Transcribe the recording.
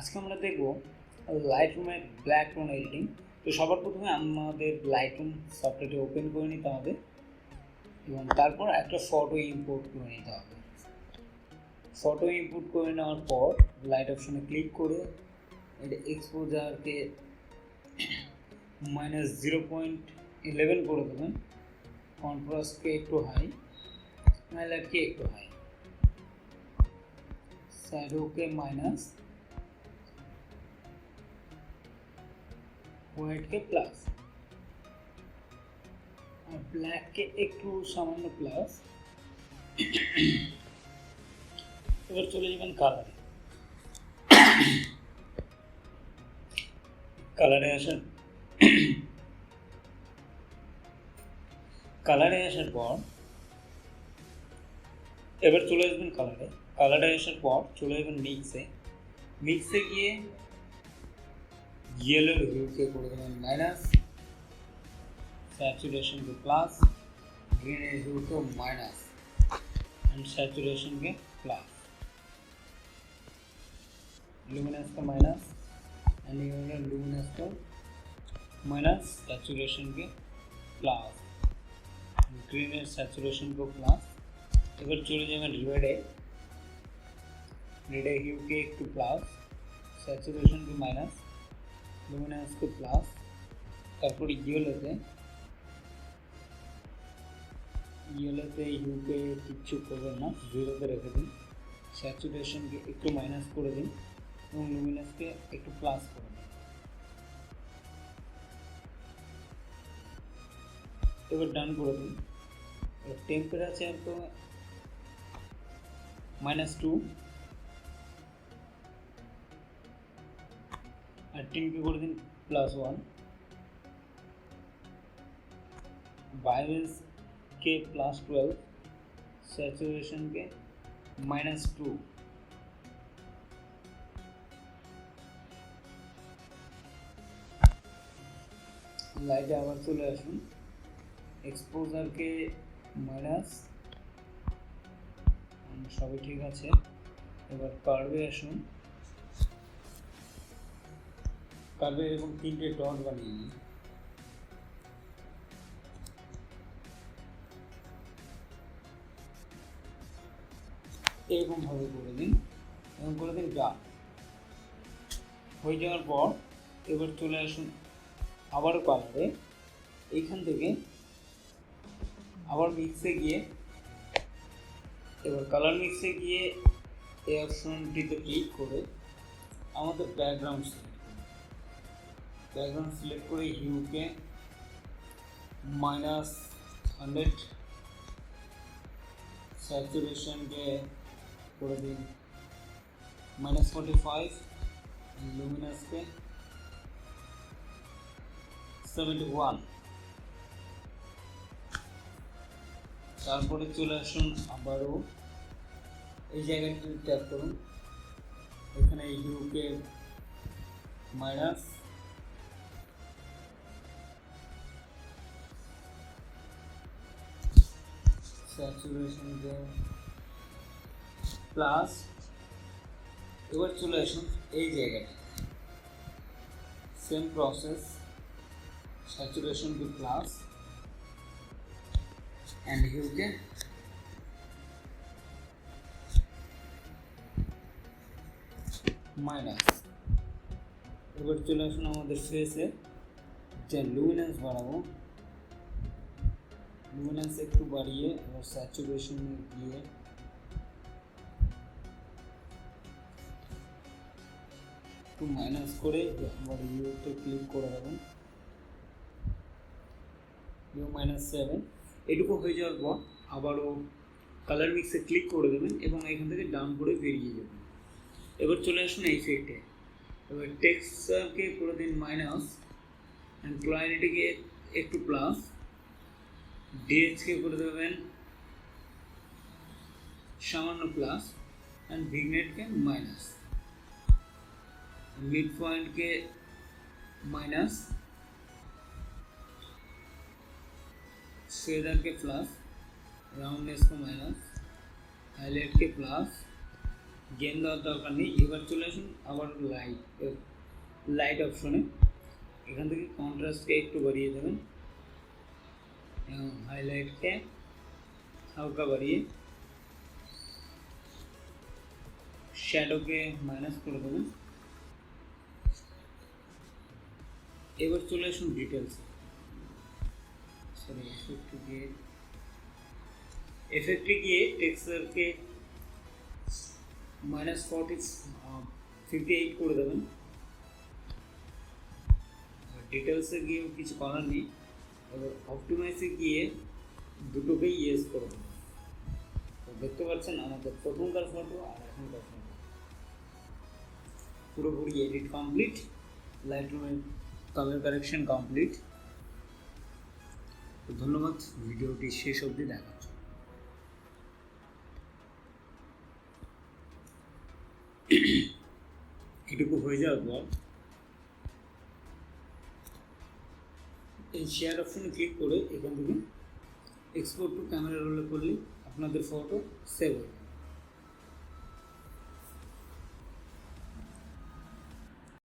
আজকে আমরা দেখব লাইটরুমের ব্ল্যাক টোন এডিটিং। তো সবার প্রথমে আমাদের লাইটরুম সফটওয়্যারটি ওপেন করে নিতে হবে এবং তারপর একটা ফটো ইম্পোর্ট করে নিতে হবে। ফটো ইম্পোর্ট করে নেওয়ার পর লাইট অপশনে ক্লিক করে এটা এক্সপোজারকে -0.11 করে দেবেন, কন্ট্রাস্টকে একটু হাই, হাইলাইটকে একটু হাই, শ্যাডোকে মাইনাস, হোয়াইটকে প্লাস আর ব্ল্যাককে একটু সামান্য প্লাস। এবার চলে যাবেন কালারে। কালারে আসার পর এবার চলে আসবেন কালারে আসার পর চলে যাবেন মিক্সে গিয়ে येलोর হিউকে করে দেবেন মাইনাস, सैचुरेशन के प्लस, ग्रीन ह्यू को माइनस एंड सैचुरेशन के प्लस, लुमिनस का माइनस एंड लुमिनस को माइनस, सैचुरेशन के प्लस, ग्रीन सैचुरेशन को प्लस। এবার চলে যাবেন रेडे ह्यू के एक टू प्लस, सैचुरेशन के माइनस, लुमिनस को प्लस, তারপর ইয়েলোতে ইউকে কিচ্ছু করবেন না, জিরোতে রেখে দিন, স্যাচুরেশনকে একটু মাইনাস করে দিন এবং লুমিনাসকে একটু প্লাস করে দিন। এবার ডান করে দিন। টেম্পারেচার তো -2 আর টিনকে করে দিন +1, वायलेंस के +12, सैचुरेशन के -2। लाइटे आबार चले आसुन, एक्सपोजार के माइनस, सबই ठीक আছে। এবার কার্ভে আসুন, কার্ভে এরকম তিনটে ডট বানিয়ে নিন। এরকম ভাবে করে দিন এবং করে দিন ডান। হয়ে যাওয়ার পর এবার চলে আসুন আবারও কালারে, এইখান থেকে আবার মিক্সে গিয়ে এবার কালার মিক্সে গিয়ে এই অপশনটিতে ক্লিক করে আমাদের ব্যাকগ্রাউন্ড সিলেক্ট করে হিউকে -100, सैचुरेशन के করে দিন -45, लुमिनस के 71। তারপরে চলে আসুন আবারও এই জায়গাটি ট্যাপ করুন, এখানে হিউকে মাইনাস, सैचुरेशन के प्लस। এবার চলে আসুন এই জায়গাটা, সেম প্রসেস, सैचुरेशन के प्लस एंड ह्यू के माइनस। এবার চলে আসুন আমাদের ফেসে, যে লুমিনেন্স বাড়াবো, लुमिनेंस একটু বাড়িয়ে এবার স্যাচুরেশন দিয়ে একটু মাইনাস করে আবার ইউতে ক্লিক করে দেবেন, ইউ -7। এটুকু হয়ে যাওয়ার পর আবারও কালার মিক্সে ক্লিক করে দেবেন এবং এখান থেকে ডাউন করে বেরিয়ে যাবেন। এবার চলে আসুন এই ইফেক্টে, এবার টেক্সচারকে করে দিন মাইনাস অ্যান্ড ক্লারিটিকে একটু প্লাস, ডিএইচ के করে দেবেন সামান্য প্লাস एंड विग्नेट के माइनस, मिड पॉइंट के माइनस, शेडर के प्लस, राउंडनेस को माइनस, हाईलाइट के प्लस গেম দেওয়ার দরকার নেই। এবার চলে আসুন আবার লাইট অপশনে, এখান থেকে কন্ট্রাস্টকে একটু বাড়িয়ে দেবেন এবং হাইলাইটকে হালকা বাড়িয়ে শ্যাডোকে মাইনাস করে দেবেন। এবার চলে আসুন ডিটেলসে, এফেক্টে গিয়ে টেক্সচারকে -58 করে দেবেন। ডিটেলসে গিয়ে কিছু করার নেই, এবার অপটিমাইজে গিয়ে দুটোকেই ইয়েস করে দেবেন। তো দেখতে পাচ্ছেন আমাদের প্রথমকার ফটো আর এখনকার ফটো পুরোপুরি এডিট কমপ্লিট, লাইটরুমের কালার কারেকশন কমপ্লিট। তো ধন্যবাদ ভিডিওটি শেষ অবধি দেখার জন্য। এটুকু হয়ে যাওয়ার পর এই শেয়ার অপশনে ক্লিক করে এখান থেকে এক্সপোর্ট টু ক্যামেরা রোলে করলে আপনাদের ফটো সেভ হয়ে যাবে।